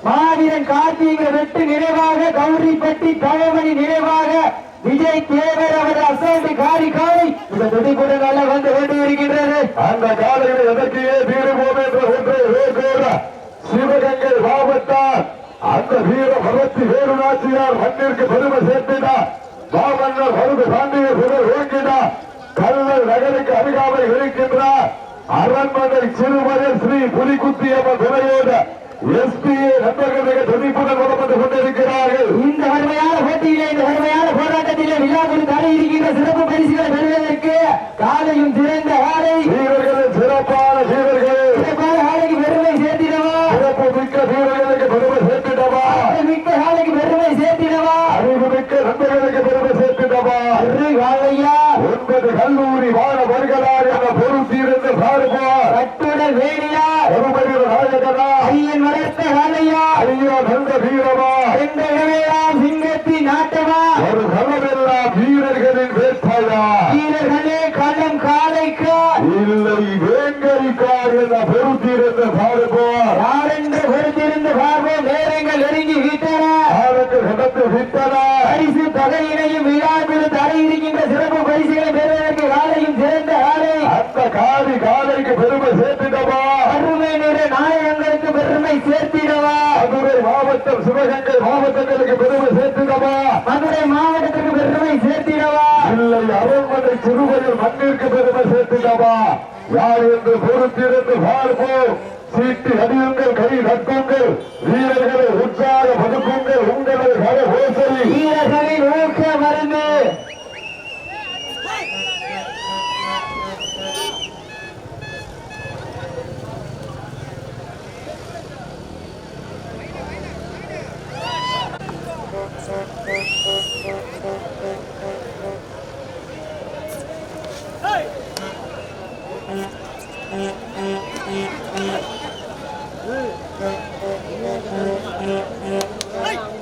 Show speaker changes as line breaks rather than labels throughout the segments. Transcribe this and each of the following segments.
மாவீரன் கார்த்திகை வெட்டு நினைவாக கௌரிப்பட்டி தவமணி நினைவாக விஜய் தேவர் அவர் அசால்ட் காரி காலை இந்த துடிப்புடன் நல்ல வந்து கொண்டு இருக்கின்றது.
அந்த காலையில் எதற்கையே தீருவோம் என்ற ஒன்றை சிவகங்கை மாவட்டம் அந்த வீர பரத்தி வேலுநாச்சியார் மண்ணிற்கு பெருமை சேர்த்தினார். மாமன்னர் பருது பாண்டிய புகழ் ஓங்கினார். கல்லல் நகருக்கு அருகாமை இருக்கின்றார். அரண்மனை சிறுவயல் ஸ்ரீ புலிக்குத்தியம்மன் துணையோடு எஸ்பிஏ நண்பர்கள் மிக துடிப்புடன் வளம் வந்து கொண்டிருக்கிறார்கள்.
இந்த அருமையான போட்டியிலே இந்த அருமையான போராட்டத்திலே விழாவில் தடை இருக்கின்ற சிறப்பு பரிசுகளை பெறுவதற்கு காலையும் திறந்த ஆலை
வீரர்களின் சிறப்பான வீரர்கள்
சிறப்பான ஆலைக்கு பெருமை சேர்த்திடவா,
சிறப்பு மிக்க வீரர்களுக்கு பெருமை சேர்த்திடவா,
மிக்க ஆலைக்கு பெருமை சேர்த்திடவா,
அறிவு மிக்க நண்பர்களுக்கு பெருமை சேர்த்திடவா.
காலையா
9 கல்லூரி மாணவர்களால் என பொறுத்திருந்து பாருவார்.
கட்டுடல் வேணியா
ஒருமையில் நாயகனா
ஐயன் வளர்த்த காலையா
ஐயா நல்ல வீரமா
எந்த இடமெல்லாம் சிங்கத்தின் நாட்டமா
ஒரு களமெல்லாம் வீரர்களின் வேட்டையா
வீரர்களே களம் காலைக்கா
இல்லை வேங்கைக்கார் என பொறுத்திருந்து பாருவார்.
யாரென்று பொறுத்திருந்து பார்ப்போம். நேரங்கள் நெருங்கி விட்டன.
கடந்து விட்டன.
பரிசு தொகையினையும் விழாவில் தடை இருக்கின்ற சிறப்பு பரிசுகளை பெறுவதற்கு காலையும் சிறந்த ஆலை
அந்த காலைக்கு பெருமை சேர்த்திடவா,
அருமை நிற நாயகங்களுக்கு பெருமை சேர்த்திடவா,
மதுரை மாவட்டம் சிவகங்கை மாவட்டங்களுக்கு பெருமை சேர்த்திடவா,
மதுரை மாவட்டத்துக்கு பெருமை சேர்த்திடவா,
இல்லை அரண்மனை சிறுவையில் மண்ணிற்கு பெருமை சேர்த்திடவா. யார் என்று பொறுத்திருந்து பார்ப்போம். சீட்டி அடியுங்கள், கை நட்டுங்கள், வீரர்களை உற்சாக பதுக்குங்கள். உங்களது கர ஓசை
வீரர்களின் ஊக்க மருந்து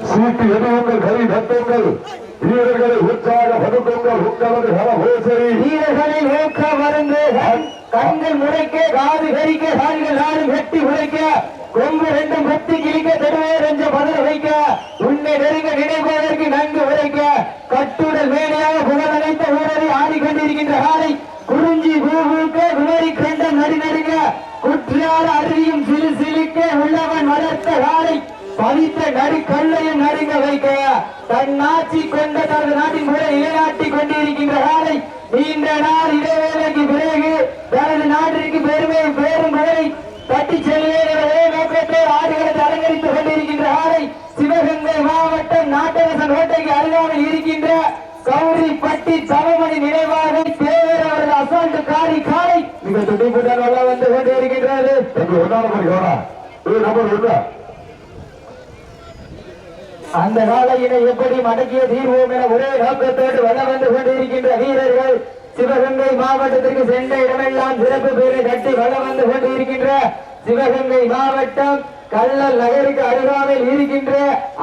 சீட்டு எதுவுங்கள், கை நட்டுங்கள், வீரர்களை உற்சாக பதுக்குங்கள். உங்களது கர ஓசை
வீரர்களின் ஊக்க மருந்து கண்கள் முறைக்க, காது கறிக்க, கால்கள் நாடு வெட்டி உழைக்க, கொம்பு ரெண்டும் பத்தி கிழிக்க, தடுவேர் என்ற பதில வைக்க, உன்னை நெருங்க நினைப்பதற்கு நன்கு உரைக்க, கட்டுடல் மேலையாக புகழ் அனைத்த ஊரரை ஆடிக்கொண்டிருக்கின்ற காலை குறிஞ்சி பூவுக்க விவரி கண்டம் நடுநடுங்க, குற்றால அருவியும் சிறு சிலுக்க உள்ளவன் வளர்த்த காலை பதித்த நடு கல்லையும் நடுங்க வைக்க, தன் ஆட்சி கொண்ட தனது நாட்டின் முறை நிலைநாட்டிக் கொண்டிருக்கின்ற காலை நீண்ட நாள் இடைவேளைக்கு பிறகு தனது நாட்டிற்கு பெருமை பேரும் மகளை தட்டி செல்வே நோக்கத்தோடு ஆடுகளத்தை அலங்கரித்துக் கொண்டிருக்கின்ற காலை சிவகங்கை மாவட்டம் நாட்டரசன் கோட்டைக்கு அருகாமல் இருக்கின்ற கௌரிப்பட்டி தவமணி நினைவாக தேவர் அவரது அசால்ட் காரி காலை மிக துடிப்புடன் வந்து கொண்டிருக்கின்றது. அந்த காலையினை எப்படி மடக்கிய தீர்வோம் என ஒரே நோக்கத்தோடு வந்து கொண்டிருக்கின்ற வீரர்கள் சிவகங்கை மாவட்டத்திற்கு சென்ற இடமெல்லாம் சிறப்பு பேரை கட்டி வந்து கொண்டிருக்கின்ற சிவகங்கை மாவட்டம் கல்லல் நகருக்கு அருகாமையில் இருக்கின்ற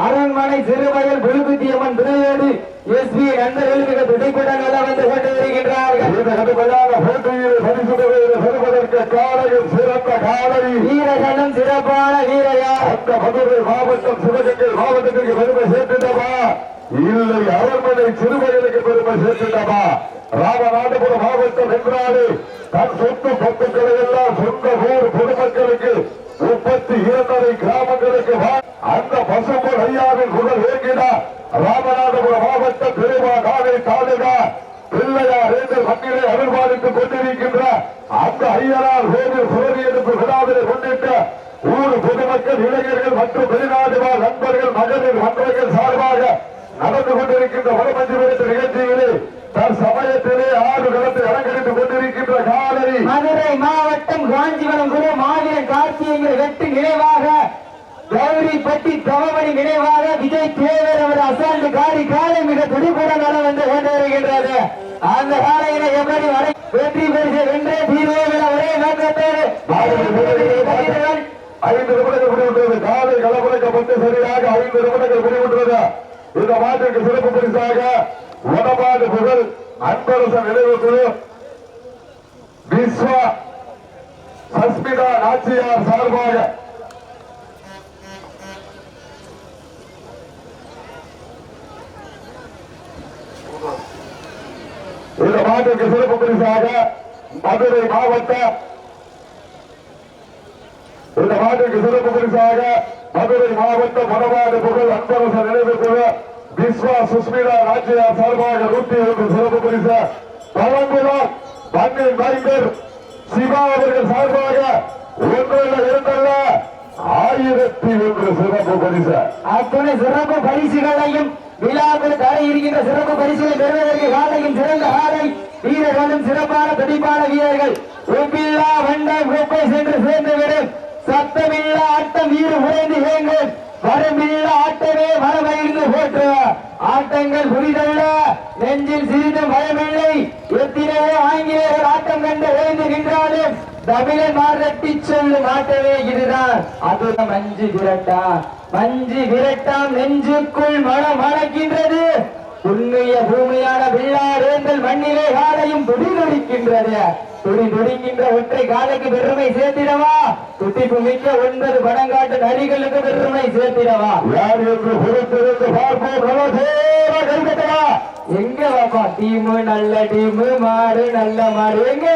அரண்மனை சிறுவயல் புலிக்குத்தியம்மன் துணையோடு எஸ்பி நண்பர்கள் மிக துடிப்புடன் வந்து கொண்டிருக்கின்றார்கள். வீரர்களும் சிறப்பான வீரரா
அந்த மதுரை மாவட்டம் சிவகங்கை மாவட்டத்திற்கு பெருமை சேர்த்துட்டமா, இல்லை அரண்மனை சிறுவயலுக்கு பெருமை சேர்த்துட்டமா. ராமநாதபுரம் மாவட்டம் என்றாலே தன் சொத்து சொத்துக்களை எல்லாம் சொந்த ஊர் பொதுமக்களுக்கு 32 கிராமங்களுக்கு அந்த பசும்பொன் ஐயாவின் குரல் ஏங்கினார். ராமநாதபுரம் மாவட்டம் பெருமா நாகை தாலுகா பிள்ளையார் என்று மண்ணிலே அருள்பாலித்துக் கொண்டிருக்கின்ற அந்த ஐயனார் கோவில் சுவரியெடுப்பு விழாவிலே முன்னிட்ட ஊர் பொதுமக்கள், இளைஞர்கள் மற்றும் வெளிநாடு வாழ் நண்பர்கள், மகளிர் மன்றங்கள் சார்பாக நடந்து கொண்டிருக்கின்ற வடமஞ்சுவரத்து நிகழ்ச்சியிலே தற்சமயத்திலே 6 களத்தை அலங்கரித்துக் கொண்டிருக்கின்ற காலை
மதுரை மாவட்டம் காஞ்சிபுரம் குரு மாவீரன் கார்த்திகை வெட்டு நினைவாக கௌரிப்பட்டி தவமணி நினைவாக விஜய் தேவர் அவர் அசால்ட் காரி காலை மிக துடிப்புடன் வந்து கொண்டிருக்கின்றது. அந்த காலையினை எப்படி வெற்றி பெற்று வென்றே தீர்வோம் என ஒரே நோக்கத்தோடு
5 நிமிடங்கள் முடிவுற்றது. காலை களமுறைக்கப்பட்டு சரியாக 5 நிமிடங்கள் முடிவுற்றது. இந்த மாட்டிற்கு சிறப்பு பரிசாக வடபாடு புகழ் அன்பரசன் நினைவு குழு விஸ்வா சஸ்மிதா நாச்சியார் சார்பாக மாட்டிற்கு சிறப்பு பரிசாக மதுரை மாவட்ட இந்த மாட்டிற்கு சிறப்பு பரிசாக மதுரை மாவட்ட மணவாடு புகழ் அன்பரசர் நினைவு குழு விஸ்வா சுஸ்மிதா ராஜ்யார் சார்பாக 101 சிறப்பு பரிசு பழங்குளம் பன்னீர் மைந்தர் சிவா அவர்கள் சார்பாக 1,2,1001 சிறப்பு பரிசு.
அத்துணை சிறப்பு பரிசுகளையும் விழாக்கள் தர இருக்கின்ற சிறப்பு பரிசுகளை பெறுவதற்கு காலையும் சிறந்த காலை வீரர்களும் சிறப்பான துடிப்பான வீரர்கள் ஒப்பில்லா வண்டம் கோப்பை சென்று சேர்ந்துவிடும் சத்தமில்லா ஆட்டம் வீறு உறைந்து இயங்கும் வரமில்லா ஆட்டமே வரவழிந்து போற்று ஆட்டங்கள் புரிதல்ல நெஞ்சில் சிறிதும் பயமில்லை எத்தனையோ ஆங்கிலேயர்கள் ஆட்டம் கண்டு எழுந்து நின்றாலும் தமிழன் மாறட்டி சொல்லும் ஆட்டமே இதுதான் அது மஞ்சு விரட்டாம் நெஞ்சுக்குள் மனம் மணக்கின்றது உண்மைய பூமியான வெள்ளாரேந்தல் மண்ணிலே காலையும் துடிதுடிக்கின்றது துடிதுடிக்கின்ற ஒற்றை காலைக்கு பெருமை சேர்த்திடவா துடிப்பு மிக்க 9 படங்காட்டு நரிகளுக்கு பெருமை சேர்த்திடவா
யார் என்று பொறுத்திருந்து பார்ப்போம்.
எங்க பாப்பா டீமு நல்ல டீமு மாடு நல்ல மாடு எங்க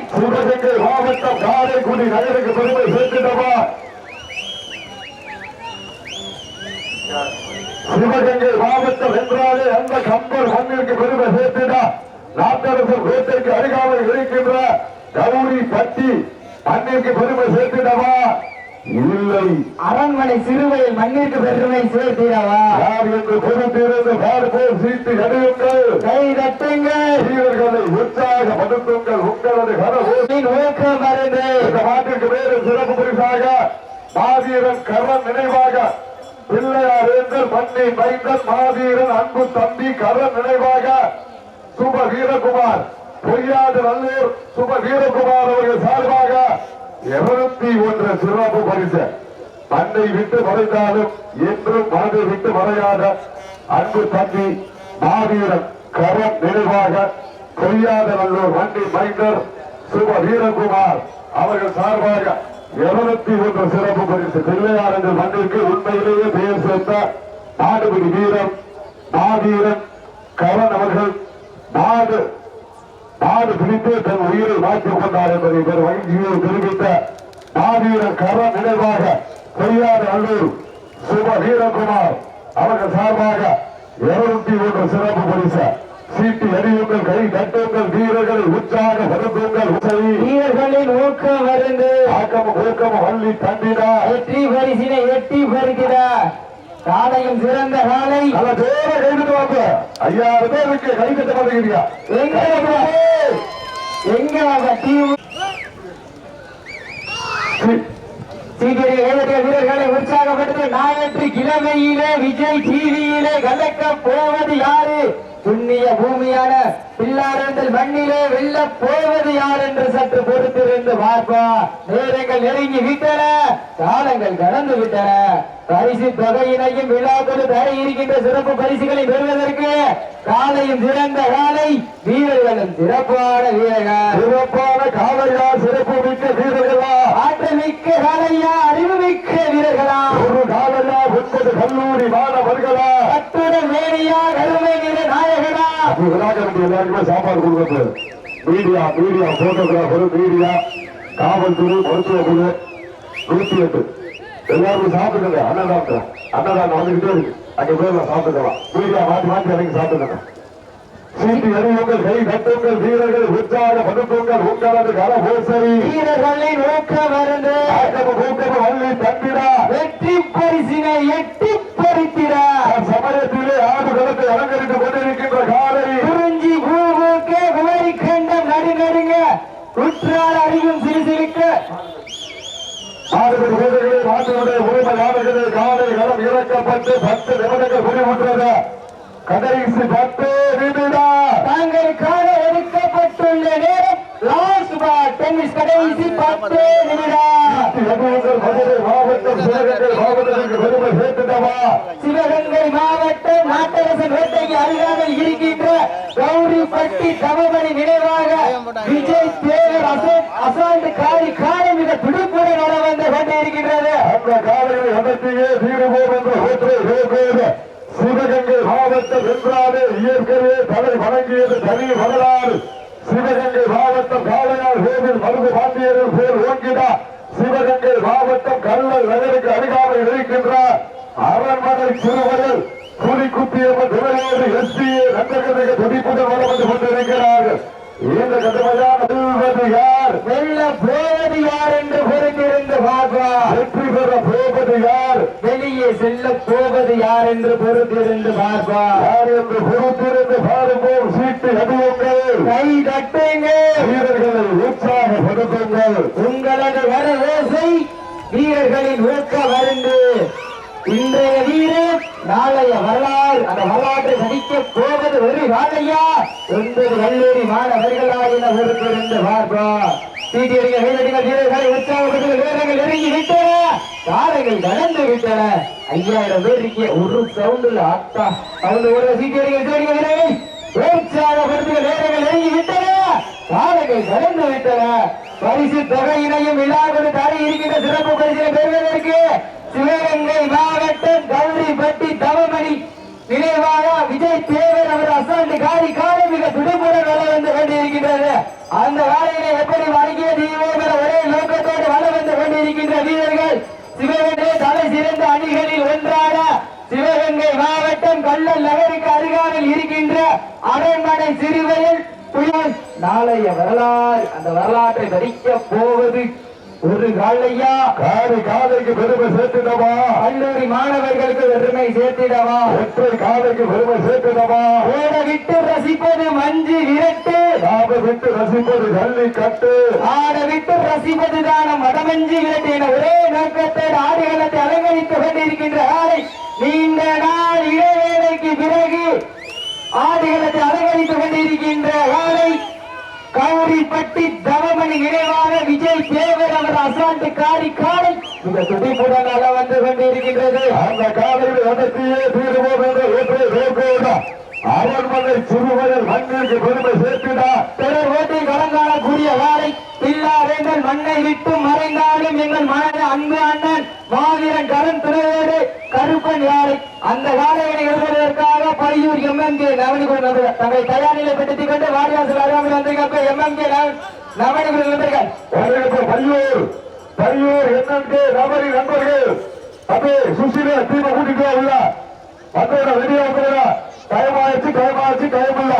சிவகங்கை மாவட்டம் காரைக்குடி நகருக்கு பெருமை சேர்த்திடவா சிவகங்கை மாவட்டம் என்றாலே அந்த கம்பர் மண்ணிற்கு பெருமை சேர்த்திடா நாட்டரசர் கோட்டைக்கு அருகாமல் இருக்கின்ற கௌரி பட்டி மண்ணிற்கு பெருமை சேர்த்திடவா இல்லை
அரண்மனை சிறுவையில் மண்ணிற்கு பெருமை சேர்த்திடவா
யார் என்று பொறுத்திருந்து பார்ப்போம். சீட்டு எடுயுங்கள்,
கை தட்டுங்கள்,
வீரர்களை உற்சாகப்படுத்துங்கள். உங்களது கனவோட்டின்
ஊக்கம் மருந்து
இந்த மாட்டிற்கு வேறு சிறப்பு பரிசாக மாவீரன் கரண் நினைவாக பிள்ளையார் வேந்தர் மண்ணி மைந்தன் மாவீரன் அன்பு தம்பி கரண் நினைவாக சுப வீரகுமார் பொய்யாது நல்லூர் சுப வீரகுமார் அவர்கள் சார்பாக 201 சிறப்பு பரிசு. மண்ணை விட்டு மறைந்தாலும் என்றும் மனதை விட்டு மறையாத அன்பு தம்பி மாவீரன் கரண் நினைவாக பொய்யாத நல்லூர் மண்ணி மைந்தர் சுப வீரகுமார் அவர்கள் சார்பாக 201 சிறப்பு பரிசு. பிள்ளையார் என்ற மண்ணிற்கு உண்மையிலேயே பெயர் சேர்த்த நாடுபிடி வீரன் மாவீரன் கரண் அவர்கள் நாடு பிடித்து தன் உயிரை மாற்றிக் கொண்டார் என்பதை வங்கியை தெரிவித்த மாவீரன் கரண் நினைவாக பொய்யாறு அல்லூர் சுப வீரகுமார் அவர்கள் சார்பாக 201 சிறப்பு பரிசு. சீட்டு எரியுங்கள், கை தட்டுங்கள், வீரர்களை உற்சாகப்படுத்துங்கள்.
வீரர்களின் ஊக்கம் மருந்து
ஊக்கமும் வள்ளி தண்டினா
வெற்றி பரிசினை எட்டி பறிக்கிறார் காலையும் சிறந்த காலை
நல்ல பேரை கைது வாங்க. 5000 பேருக்கு கை கட்ட மாட்டேங்கிறீங்க.
எங்க வீரர்களை உற்சாகப்படுத்த ஞாயிற்று கிழமையிலே விஜய் டிவியிலே கலக்க போவது யாரு புண்ணிய பூமியான பிள்ளாரந்தல் மண்ணிலே வெல்ல போவது யார் என்று சற்று பொறுத்திருந்து பார்ப்போம். நேரங்கள் நெருங்கி விட்டன, காலங்கள் கடந்து விட்டன. பரிசு தொகையினையும் விழாக்கள் தர இருக்கின்ற சிறப்பு பரிசுகளை பெறுவதற்கு காலையும் சிறந்த காலை வீரர்களும் சிறப்பான வீரர்கள்
சிறப்பான காலையா சிறப்பு மிக்க வீரர்களா
ஆற்றல் மிக்க காலையா அறிவு மிக்க வீரர்களா
ஒரு காலையா 9 கல்லூரி மாணவர்களா
அத்துடன் மேனியா கருமை நிற நாயகனா
எல்லாருக்குமே சாப்பாடு கொடுக்கிறது. மீடியா போட்டோகிராபர் மீடியா காவல்துறை மருத்துவ குழு 108 எல்லாரும் சாப்பிடுங்க. அன்னதானம் வந்துகிட்டே இருக்கு. அங்க போய் சாப்பிட்டுக்கலாம். மீடியா மாற்றி இறங்கி சாப்பிடுங்க. சீட்டு எறியுங்கள், கை தட்டுங்கள், வீரர்கள் உற்சாகப்படுத்துங்கள். உங்களது கரபோசரி
வீரர்களின் ஊக்கம் மருந்து
ஊக்கமும் வள்ளி தந்திடா
வெற்றி பரிசினை எட்டி பறித்திட
சமயத்திலே ஆடுகளத்தை அலங்கரித்துக் கொண்டிருக்கின்ற காலை
குறிஞ்சி பூவுக்கு குமரி கண்டம் நடுநடுங்க குற்றால் அறிவும் சிறுசிறுக்க
ஆடுகள் வீரர்களே நாட்டினுடைய உரிமை நாடுகளே காலை களம் இறக்கப்பட்டு 10 நிமிடங்கள் முடிவுற்றது. கடைசி 10 நிமிடம்
தாங்களுக்காக ஒதுக்கப்பட்டுள்ள நேரம் லாஸ்ட் பால் டென்னிஸ் கடைசி 10 நிமிடம்
மதுரை மாவட்டம் சிவகங்கை மாவட்டத்திற்கு பெருமை சேர்த்துட்டவா
சிவகங்கை மாவட்டம் நாட்டரசன் வேட்டைக்கு அருகாமல் இருக்கின்ற கௌரிப்பட்டி தவமணி நினைவாக விஜய் தேவர் அசால்ட் காலை மிக துடுப்புடன் வர வந்து கொண்டிருக்கின்றது.
அந்த காலையை அடக்கியே தீருவோம் என்ற ஒற்றை சிவகங்கை மாவட்டம் என்றாலே இயற்கையே தலை வணங்கியது தனி வரலாறு. சிவகங்கை மாவட்டம் காளையார் கோவில் மருது பாண்டியர்கள் போல் ஓங்கினார். சிவகங்கை மாவட்டம் கல்லல் நகருக்கு அருகாமையில் இருக்கின்ற அரண்மனை சிறுவர்கள் புலிக்குத்தியம்மன் துணையோடு எஸ்பிஏ நண்பர்களுக்கு துடிப்புடன் வளம் வந்து கொண்டிருக்கிறார்கள். இந்த கடுமையான வெல்வது யார்,
வெல்ல போவது யார் என்று பொறுத்திருந்து பார்ப்பார்.
வெற்றி பெற போவது யார்,
வெளியே செல்ல போவது யார் என்று பொறுத்திருந்து பார்ப்பார்.
யார் என்று பொறுத்திருந்து பாருங்கள். சீட்டு அடியுங்கள்,
கை தட்டுங்கள்,
வீரர்களை உற்சாகப்படுத்துங்கள்.
உங்களது வரவேசை வீரர்களின் ஊக்க மருந்து. இன்றைய வீரர் நாளைய வரலாறு. அந்த வரலாற்றை சதிக்க போவது ஒரு வாழையா 9 கல்லூரி மாணவர்களாக பொறுத்திருந்து பார்ப்போம். சீட்டியடிகள் வீரர்கள் வீரர்களை உற்சாகப்படுத்த வீரர்கள் நெருங்கி விட்டன, காலைகள் நடந்து விட்டன. 5000 பேர் இருக்கிய ஒரு சவுண்டுல ஆட்டா சவுண்டு ஒரு சீட்டியடிகள் வீரர்களை உற்சாகப்படுத்த வீரர்கள் நெருங்கி விட்டன, காலைகள் நடந்து விட்டன. பரிசு தொகையினையும் விழாவோடு தாரி இருக்கின்ற சிறப்பு பரிசினை பெறுவதற்கு சிவகங்கை மாவட்டம் கௌரிப்பட்டி தவமணி நினைவாக விஜய் தேவர் அவர் அசால்ட் காரி காலை மிக துடிப்புடன் வள வந்து கொண்டிருக்கின்றது. அந்த வாழையை எப்படி வழங்கிய தீவோம் என ஒரே நோக்கத்தோடு வள வந்து கொண்டிருக்கின்ற வீரர்கள் சிவகங்கை தலை சிறந்த அணிகளில் ஒன்றான சிவகங்கை மாவட்டம் கல்லல் நகருக்கு அருகாமையில் இருக்கின்ற அரண்மனை சிறுவையில் புயல். நாளைய வரலாறு. அந்த வரலாற்றை படிக்க போவது ஒரு காலையா,
காலைக்கு பெருமை சேர்த்திடவா,
கல்லூரி மாணவர்களுக்கு பெருமை சேர்த்திடவா,
ஒற்றை காலைக்கு பெருமை சேர்த்திடவா.
ஓட விட்டு ரசிப்பது மஞ்சு விரட்டு,
ஆட விட்டு ரசிப்பது ஜல்லிக்கட்டு,
ஆட விட்டு ரசிப்பது தானம் வடமஞ்சு விரட்டு என ஒரே நோக்கத்தோடு ஆடுகளத்தை அலங்கரித்துக் கொண்டிருக்கின்ற ஆலை நீண்ட நாள் இடைவேளைக்கு பிறகு ஆடுகளத்தை அலங்கரித்துக் கொண்டிருக்கின்ற ஆலை கௌரிப்பட்டி தவமணி நினைவாக விஜய் தேவர் அவர் அசால்ட் காரி காலை மிக துடிப்புடன் அள வந்து கொண்டிருக்கின்றது.
அந்த காலையில் நடத்தியே தீர்வோம் என்ற ஒற்றை நோக்கோடு அரண்மனை சிறுவர்கள் மண்ணிற்கு பெருமை சேர்த்தினார்.
தொடர் ஓட்டில் கலங்காணக்கூடிய வாழை பில்லாவேந்தல் மண்ணை விட்டு மறைந்தாலும் எங்கள் மனது அன்பு அண்ணன் மாவீரன் கரண் துணையோடு கருப்பன் யாரை அந்த வாழையினை எழுதுவதற்காக பையூர் எம்எம்கே நவனிகுள் நண்பர்கள் தங்களை தயார் நிலைப்படுத்திக் கொண்டு வாரியாசல் அருகாமல் வந்திருக்க எம்எம்கே நவனிகுள் நண்பர்கள்
பையூர் எம்எம்கே நவனி நண்பர்கள் அப்படியே சுசில தீப கூட்டிட்டு உள்ள அதோட வெளியே வந்துடுறா. டைமாச்சு டைமில்ல.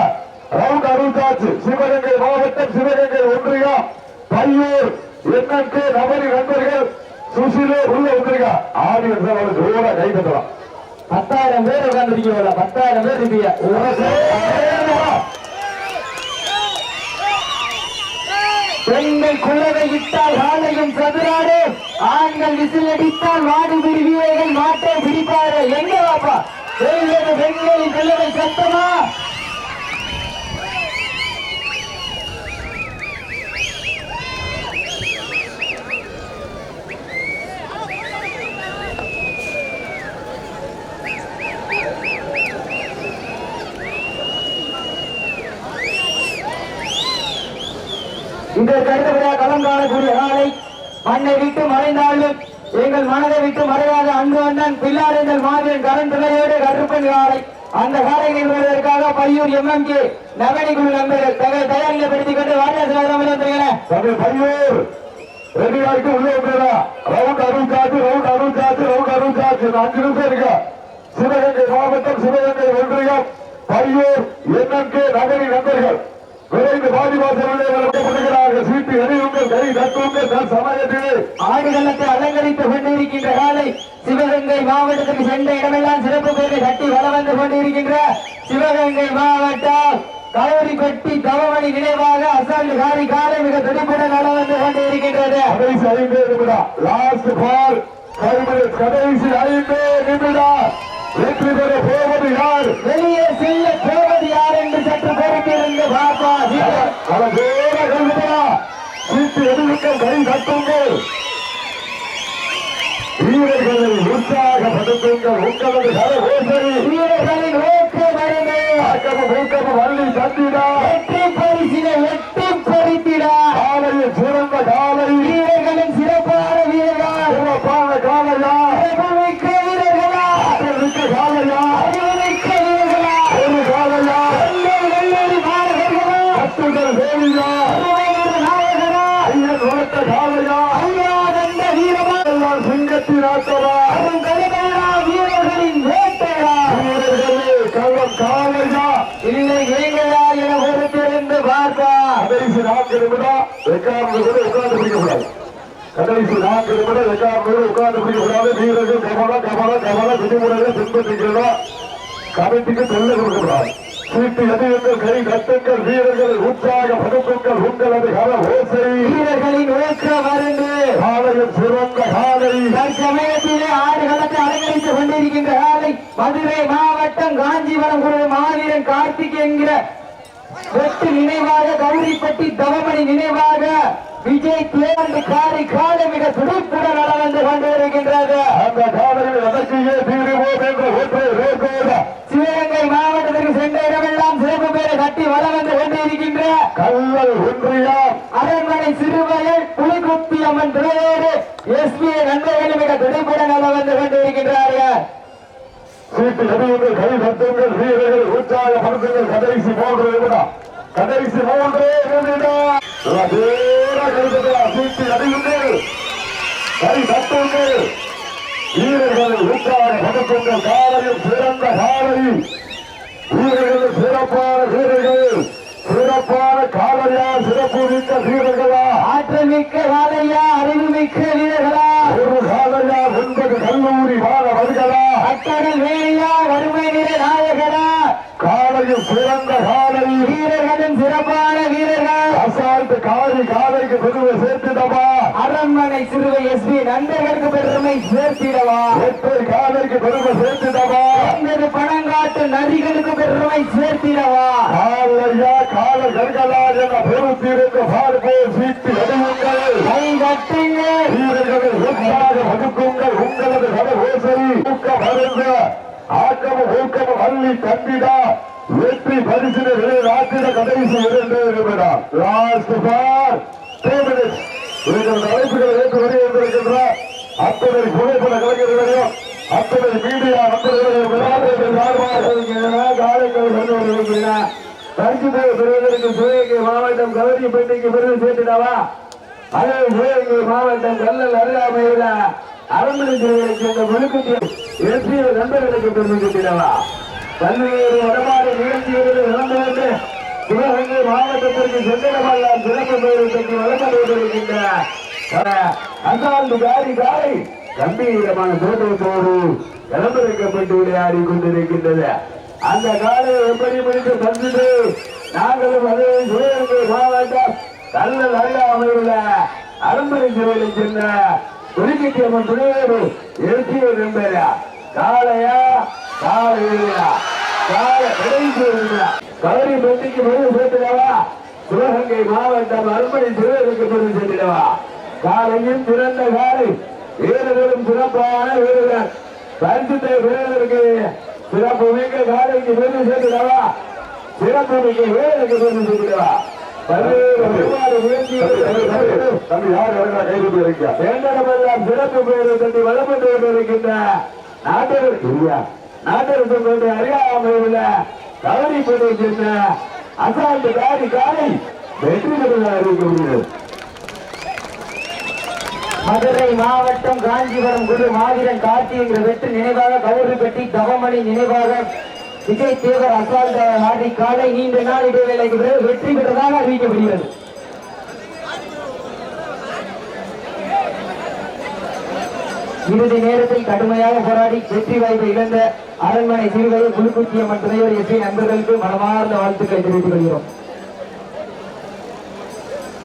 ரவுண்ட் அறுபத்தாச்சு. சிவகங்கை மாவட்டம் சிவகங்கை ஒன்றியம் பையூர் எம்எம்கே நவனி நண்பர்கள் சுசிலே உள்ள வந்துருக்கா. ஆடியன்ஸ் அவளுக்கு ஜோர கை தட்டலாம்.
10,000 பேர் உட்கார்ந்துருக்கீங்களா? 10,000 பேர் இருப்பீங்க. பெண்கள் குழவை இட்டால் ஆலையும் சதுராடு, ஆண்கள் விசில் அடித்தால் மாடு பிரிவியர்கள் மாட்டை பிடிப்பாரு. எங்க வாப்பா பெண்களின் குழவை சத்தமா? இதற்கு அடுத்தபடியாக களம் காணக்கூடிய நாளை மண்ணை விட்டு மறைந்தாலும் எங்கள் மனதை விட்டு மறையாத அன்பு அண்ணன் பில்லாரேந்தல் மாவீரன் கரண் துணையோடு கருப்பன் காலை அந்த காலை நிறுவனத்திற்காக பையூர் எம்எம்கே நவனிகுழு நண்பர்கள் தங்கள் தயார் நிலைப்படுத்திக் கொண்டு வாரியாசல்
பையூர் ரெண்டு நாளைக்கு உள்ள வந்துடா. ரவுண்ட் அறுபத்தாச்சு 5 நிமிஷம் இருக்கா. சிவகங்கை மாவட்டம் சிவகங்கை ஒன்றியம் பையூர் எம்எம்கே நகரி நண்பர்கள் விரைந்து பாதிவாசல்கள் சீட்டு எறியுங்கள், கை தட்டுங்கள். சமயத்திலே
ஆடுகளத்தை அலங்கரித்துக் கொண்டிருக்கின்ற காலை சிவகங்கை மாவட்டத்துக்கு சென்ற இடமெல்லாம் சிறப்பு பேரை தட்டி வள வந்து கொண்டிருக்கின்ற சிவகங்கை மாவட்டம் கௌரிப்பட்டி தவமணி நினைவாக அசால்ட் காரி காலை மிக துடிப்புடன் வள வந்து கொண்டிருக்கின்றது.
கடைசி 5 நிமிடம். Last ball. கடைசி 5 நிமிடம். வெற்றி பெற போவது யார்,
வெளியே செல்ல போவது யார் என்று சற்று பொறுத்திருந்து பாப்பா.
சீட்டு எதிர்க்க கை தட்டுங்கள், வீரர்களை உற்சாகப்படுத்துங்கள். உங்களது கரகோசரி
வீரர்களின் ஊக்கம் வருமே
ஊக்கமும் வள்ளி தந்திடா
வெற்றி பரிசினை எட்டி பறித்திடா.
காலையில் சிறந்த காலை,
வீரர்களின் சிறப்பான வீரர்கள்,
சிறப்பான காலையா,
சிறப்புமிக்க வீரர்களா,
காலையா, சிங்கத்தின் ஆட்டமா
வீரர்களின் வேட்டையா
வீரர்களே கள்ளம் காலையா
இல்லை நீங்களா என பொறுத்திருந்து பார்த்தா
கடைசி 4 நிமிடம் ரெக்கார்டு கூட உட்கார்ந்து பிடிக்கக்கூடாது. கடைசி 4 நிமிடம் ரெக்கார்டு உட்கார்ந்து பிடிக்கக்கூடாது. வீரர்கள் கவன விதிமுறைகளை பின்பற்றுகிறோம். கமிட்டிக்கு தொல்லை கொடுக்கக்கூடாது. சீட்டு எதிர்கள் கை கட்டுங்கள். வீரர்கள் உற்சாக படுத்துங்கள். உங்களது கல ஓசை
வீரர்களின் ஊக்க மருந்து
காலையில் சிறந்த காலை
தற்சமயத்திலே ஆடுகளத்தை அலங்கரித்துக் கொண்டிருக்கின்ற காலை மதுரை மாவட்டம் காஞ்சிபுரம் குழு மாவீரன் கார்த்திக் என்கிற வெட்டு நினைவாக கௌரிப்பட்டி தவமணி நினைவாக விஜய் தேவண்டு காலை மிக துடிப்புடன் நலம் வந்து கொண்டிருக்கின்றது.
அந்த காலையில் அதற்கையே தீருவோம் என்ற ஒற்றை ரேகோட
சிவகங்கை மாவட்டத்திற்கு சென்ற இடமெல்லாம் சிறப்பு பேரை கட்டி வளம் வந்து கொண்டிருக்கின்ற
கல்லல் ஒன்றியம்
அரண்மனை சிறுவயல் புலிகுப்பி அம்மன் துணையோடு எஸ்பி நண்பர்கள் மிக துடிப்புடன் நலம் வந்து கொண்டிருக்கின்றார்கள்.
சீட்டு எதிர்கள் கை கட்டுங்கள். வீரர்கள் உற்சாக படுத்துங்கள். கடைசி 3 நிமிடம். கடைசி 3 நிமிடம். சீட்டு எதிர்கள் கை கட்டுங்கள். வீரர்கள் உற்சாக படுத்துங்கள். காலையில் சிறந்த காலை வீரர்கள் சிறப்பான வீரர்கள் சிறப்பான காலையா சிறப்பு மிக்க வீரர்களா
ஆற்றல் மிக்க காலையா அறிவு மிக்க வீரர்களா
ஒரு காலையா 9 கல்லூரி மாணவர்களா
அட்டடல் வேலையா வறுமை நிலை நாயகரா
காலையில் சிறந்த காலை
வீரர்களின் சிறப்பான வீரர்கள்
அசால்ட் காலைக்கு பெருமை சேர்த்திடவா
அரண்மனை சிறுவை எஸ்பி நண்பர்களுக்கு பெருமை சேர்த்திடவா
எட்டை காலைக்கு பெருமை சேர்த்திடவா
பணங்காட்டு நரிகளுக்கு பெருமை சேர்த்திடவா
காலையா கால கர்களா என பொறுத்திருக்க பார்ப்போம். சீட்டு எதிர்கள்
கை கட்டுங்க
வீரர்களை உற்சாக வகுக்குங்கள். உங்களது கல ஓசை ஊக்கம் அருந்த ஆக்கமும் ஊக்கமும் அள்ளி தந்திடா வெற்றி பரிசினை நாட்டிட கடைசி 2 நிமிடம். லாஸ்ட் பார் 2 மினிட்ஸ். அழைப்புகளை ஏற்று வருகின்ற அத்தனை புகைப்பட கலைஞர்களையும் அத்தனை மீடியா நண்பர்களையும்
பரிசு பெறுவதற்கு சிவகங்கை மாவட்டம் கவரிப்பட்டிக்கு பெருமை சேர்த்திடவா அதே சிவகங்கை மாவட்டம் கல்லல் அருகாமையில் அரண்மனை சிறுவர்களுக்கு இந்த முழுக்குட்டி எஸ்பி நண்பர்களுக்கு பெருமை சேர்த்திடவா பல்வேறு வடமாறு நிகழ்ச்சிகளில் நடந்து கொண்டு சிவகங்கை மாவட்டத்திற்கு சென்றிடமெல்லாம் சிறப்பு பெயருக்கு வழங்கப்பட்டிருக்கின்ற அசாந்து காலை கம்பீரமான தோட்டத்தோடு இளம்பெருக்கப்பட்டு விளையாடி கொண்டிருக்கின்றது. அந்த காலையை எப்படி முடித்து தந்தது நாங்களும் அதே சிவகங்கை மாவட்டம் கல்லல் அருகாமையில் அரண்மனை சிறுவர்களை சென்ற துணிக்கட்டியம்மன் துணையோடு எழுச்சிய நண்பரா காளையா காலையா கவரி பெட்டிக்கு பெருமை சேர்த்திடவா சிவகங்கை மாவட்டம் அரண்மனை சிறுவர்களுக்கு பெருமை சேர்த்திடவா காலையும் சிறந்த காலை வீரர்களும் சிறப்பான வீரர்கள் பரிசுத்தை வீரர்களுக்கு சிறப்பு மிக்க காலைக்கு பெருமை சேர்த்திடவா சிறப்பு மிக்க வீரருக்கு பெருமை சேர்த்திடவா சிறப்பு பேரு தட்டி வளப்பட்டு கொண்டிருக்கின்ற நாட்டரசு கொண்டு அறியாமையில் கவரிப்பட்டு சென்ற அசால்ட் காலை வெற்றி பெறுவதாக அறிவிக்கப்படுகிறது. மதுரை மாவட்டம் காஞ்சிபுரம் குரு மாவீரன் கார்த்திக் என்ற வெற்றி நினைவாக கௌரிப்பட்டி தவமணி நினைவாக விஜய் தேவர் அசால்ட் ஆடி காலை நீண்ட நாள் இடைவேளைக்கு பிறகு வெற்றி பெற்றதாக அறிவிக்கப்படுகிறது. இறுதி நேரத்தில் கடுமையாக போராடி வெற்றி வாய்ப்பை இழந்த அரண்மனை சிறுவர்கள் புலிக்குச்சியம்மன் துணையோர் எஸ்பி நண்பர்களுக்கு மனமார்ந்த வாழ்த்துக்களை தெரிவித்துக் கொள்கிறோம்.